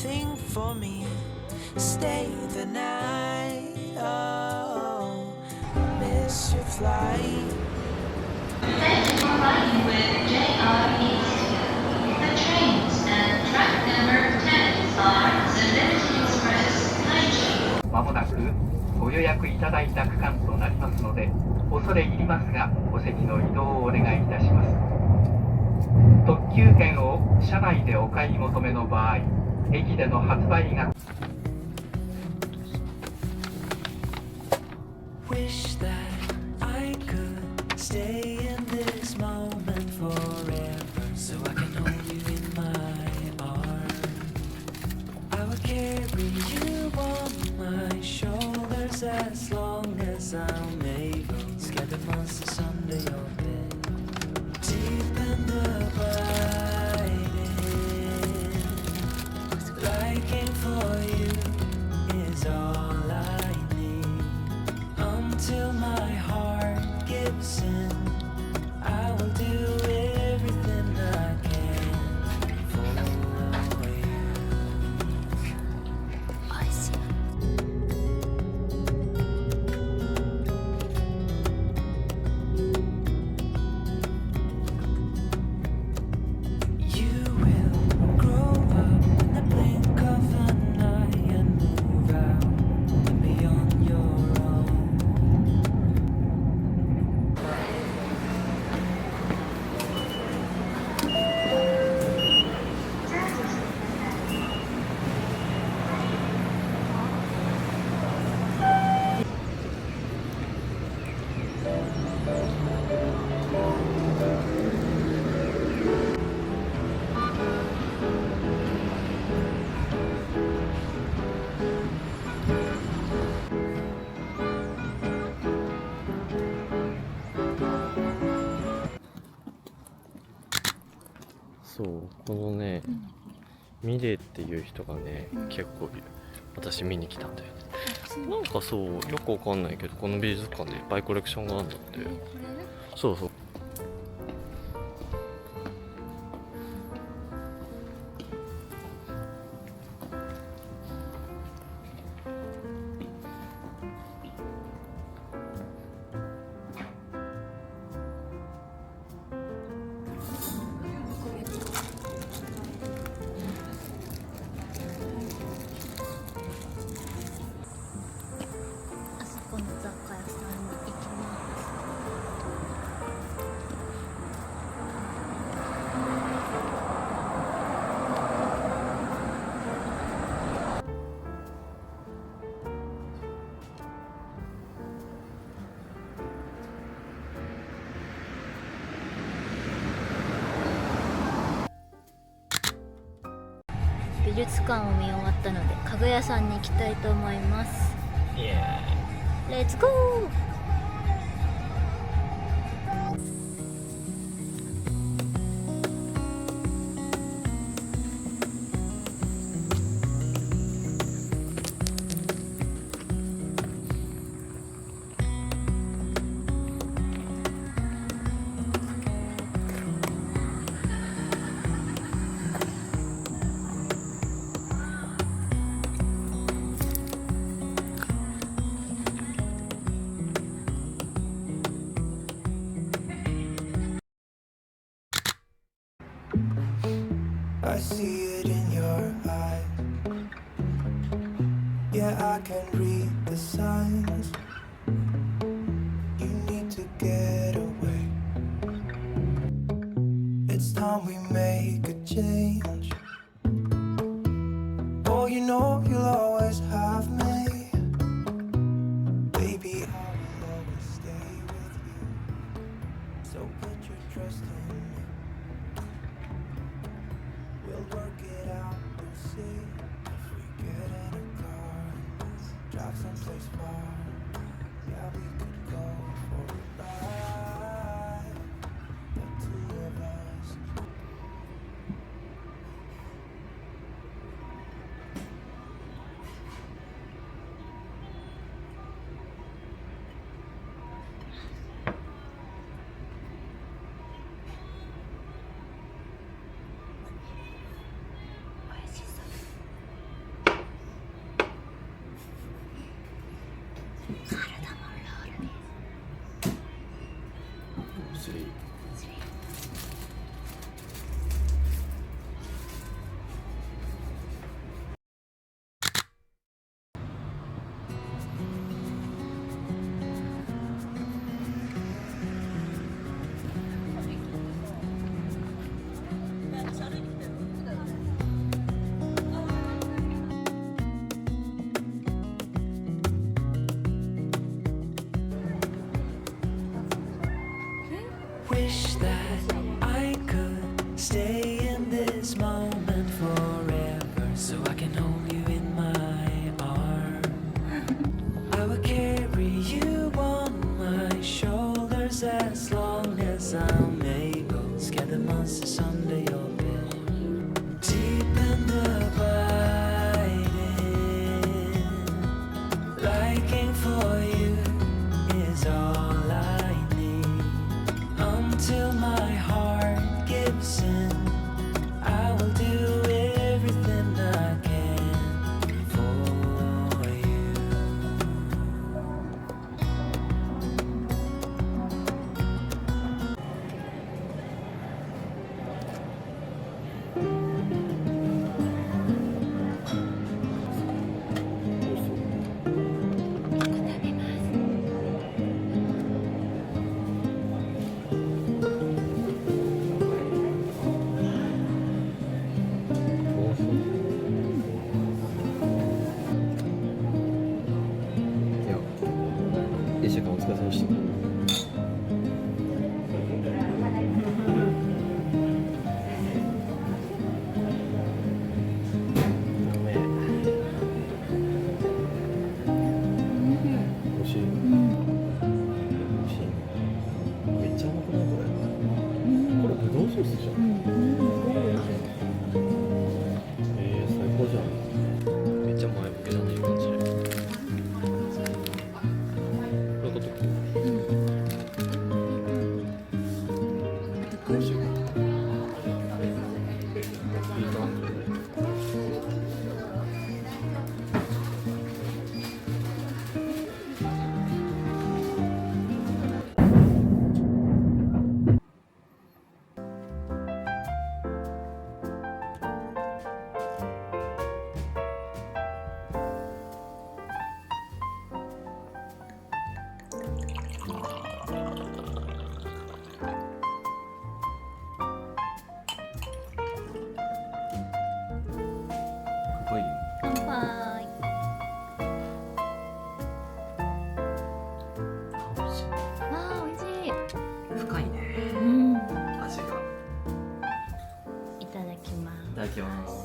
anything for me. Stay the night. Oh, miss your flight. Thank you for riding with JR East. The trains and track number 10 are the Liberty Express Taiji. まもなくご予約いただいた区間となりますので、恐れ入りますがお席の移動をお願いいたします。特急券を車内でお買い求めの場合、駅での発売が Wish that I could stay in this moment forever, so I can hold you in my arms. I would carry you on my shoulders as long as I'm able. Scare the monsters under your bed, deep in the biting. Liking for you is all I need. Until my heart gives in, I will do everything I can for you. I see. You will grow up in the blink of an eye and move out and be on your own. そう、このね、ミレっていう人がね、結構いる。私見に来たんだよね。なんかそう、よくわかんないけど、この美術館でいっぱいコレクションがあるんだって。そうそう。あそこの雑貨屋さんに行きます。美術館を見終わったので家具屋さんに行きたいと思います。レッツゴー。I see it in your eyes. Yeah, I can read the signs. You need to get away. It's time we make a change. Oh, you know you'll always have me. Baby, I will always stay with you. So put your trust in me. We'll work it out, we'll see. If we get in a car and drive someplace far, yeah, we could go for a ride. The two of us. moment forever, so I can hold you in my arms. I will carry you on my shoulders as long as I'm able. Scare the monsters under your bed. Deep and abiding, liking for you is all I need. Until my heart gives in, I will do everything I can for you.いや、1週間お疲れ様でした。美味しい。美味しい。めっちゃ甘くないこれ。これぶどうソースじゃん。最高じゃん。めっちゃ前向きだね、いい感じ。こういうこと。美味しい。いいな。乾杯。乾杯。美味しい。わあ、美味しい。深いね。うん。味が。いただきます。いただきます。